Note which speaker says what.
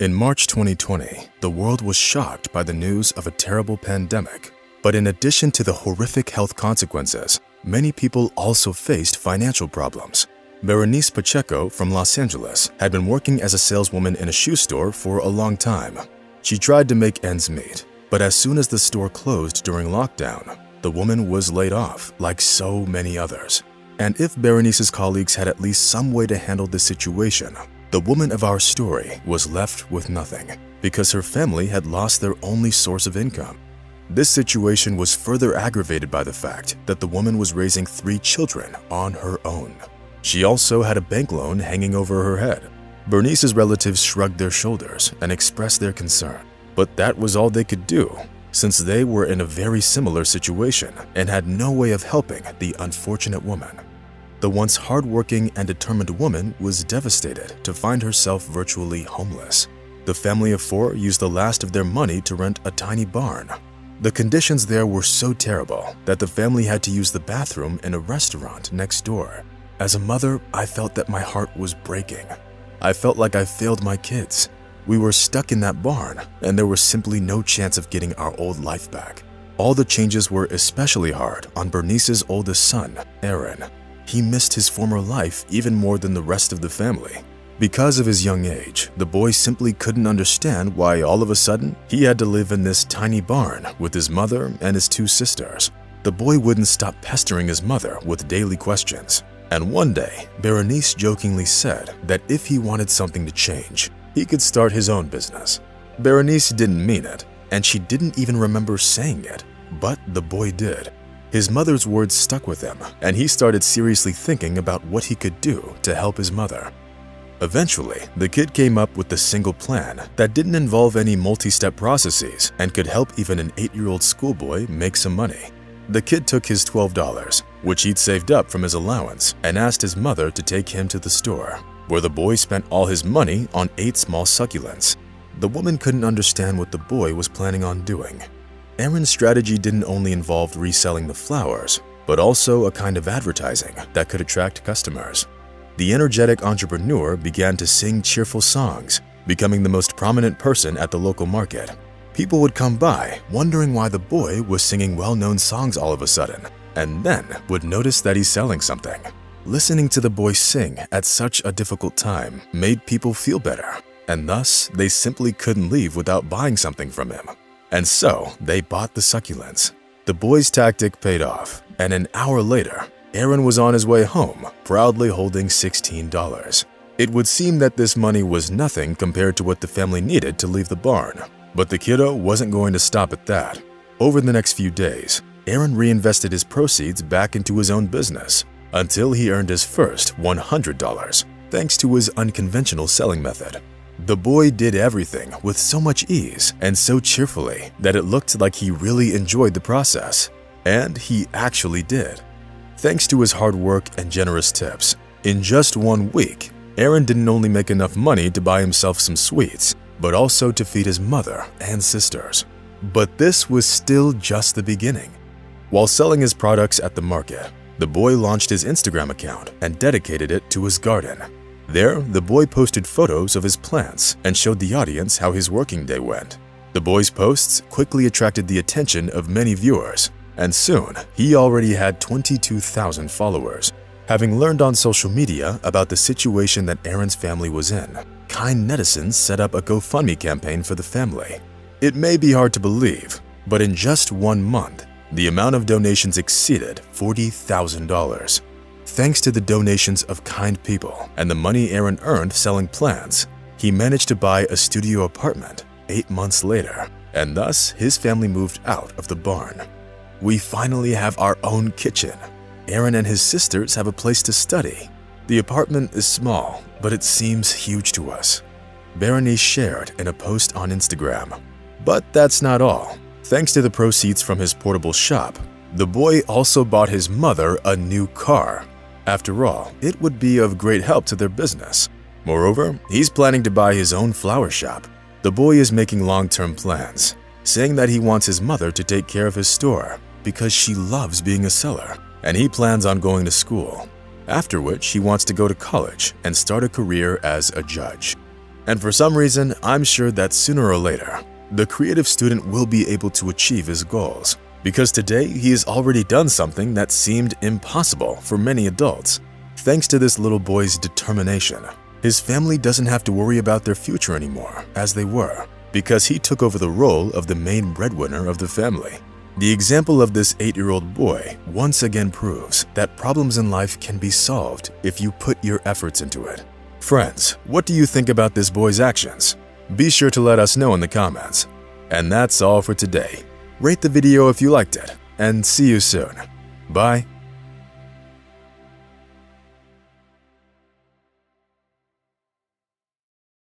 Speaker 1: In March 2020, the world was shocked by the news of a terrible pandemic. But in addition to the horrific health consequences, many people also faced financial problems. Berenice Pacheco from Los Angeles had been working as a saleswoman in a shoe store for a long time. She tried to make ends meet, but as soon as the store closed during lockdown, the woman was laid off like so many others. And if Berenice's colleagues had at least some way to handle this situation, the woman of our story was left with nothing because her family had lost their only source of income. This situation was further aggravated by the fact that the woman was raising 3 children on her own. She also had a bank loan hanging over her head. Berenice's relatives shrugged their shoulders and expressed their concern, but that was all they could do, since they were in a very similar situation and had no way of helping the unfortunate woman. The once hardworking and determined woman was devastated to find herself virtually homeless. The family of 4 used the last of their money to rent a tiny barn. The conditions there were so terrible that the family had to use the bathroom in a restaurant next door. As a mother, I felt that my heart was breaking. I felt like I failed my kids. We were stuck in that barn, and there was simply no chance of getting our old life back. All the changes were especially hard on Berenice's oldest son, Aaron. He missed his former life even more than the rest of the family. Because of his young age, the boy simply couldn't understand why all of a sudden he had to live in this tiny barn with his mother and his 2 sisters. The boy wouldn't stop pestering his mother with daily questions. And one day, Berenice jokingly said that if he wanted something to change, he could start his own business. Berenice didn't mean it, and she didn't even remember saying it, but the boy did. His mother's words stuck with him, and he started seriously thinking about what he could do to help his mother. Eventually, the kid came up with a single plan that didn't involve any multi-step processes and could help even an 8-year-old schoolboy make some money. The kid took his $12, which he'd saved up from his allowance, and asked his mother to take him to the store, where the boy spent all his money on 8 small succulents. The woman couldn't understand what the boy was planning on doing. Aaron's strategy didn't only involve reselling the flowers, but also a kind of advertising that could attract customers. The energetic entrepreneur began to sing cheerful songs, becoming the most prominent person at the local market. People would come by, wondering why the boy was singing well-known songs all of a sudden, and then would notice that he's selling something. Listening to the boy sing at such a difficult time made people feel better, and thus they simply couldn't leave without buying something from him. And so they bought the succulents. The boy's tactic paid off, and an hour later, Aaron was on his way home, proudly holding $16. It would seem that this money was nothing compared to what the family needed to leave the barn, but the kiddo wasn't going to stop at that. Over the next few days, Aaron reinvested his proceeds back into his own business until he earned his first $100, thanks to his unconventional selling method. The boy did everything with so much ease and so cheerfully that it looked like he really enjoyed the process. And he actually did. Thanks to his hard work and generous tips, in just 1 week, Aaron didn't only make enough money to buy himself some sweets, but also to feed his mother and sisters. But this was still just the beginning. While selling his products at the market, the boy launched his Instagram account and dedicated it to his garden. There, the boy posted photos of his plants and showed the audience how his working day went. The boy's posts quickly attracted the attention of many viewers, and soon he already had 22,000 followers. Having learned on social media about the situation that Aaron's family was in, kind netizens set up a GoFundMe campaign for the family. It may be hard to believe, but in just 1 month, the amount of donations exceeded $40,000. Thanks to the donations of kind people and the money Aaron earned selling plants, he managed to buy a studio apartment 8 months later, and thus his family moved out of the barn. We finally have our own kitchen. Aaron and his sisters have a place to study. The apartment is small, but it seems huge to us. Berenice shared in a post on Instagram. But that's not all. Thanks to the proceeds from his portable shop, the boy also bought his mother a new car. After all, it would be of great help to their business. Moreover, he's planning to buy his own flower shop. The boy is making long-term plans, saying that he wants his mother to take care of his store because she loves being a seller, and he plans on going to school, after which he wants to go to college and start a career as a judge. And for some reason, I'm sure that sooner or later, the creative student will be able to achieve his goals, because today he has already done something that seemed impossible for many adults. Thanks to this little boy's determination, his family doesn't have to worry about their future anymore, as they were, because he took over the role of the main breadwinner of the family. The example of this 8-year-old boy once again proves that problems in life can be solved if you put your efforts into it. Friends, what do you think about this boy's actions? Be sure to let us know in the comments. And that's all for today. Rate the video if you liked it, and see you soon. Bye.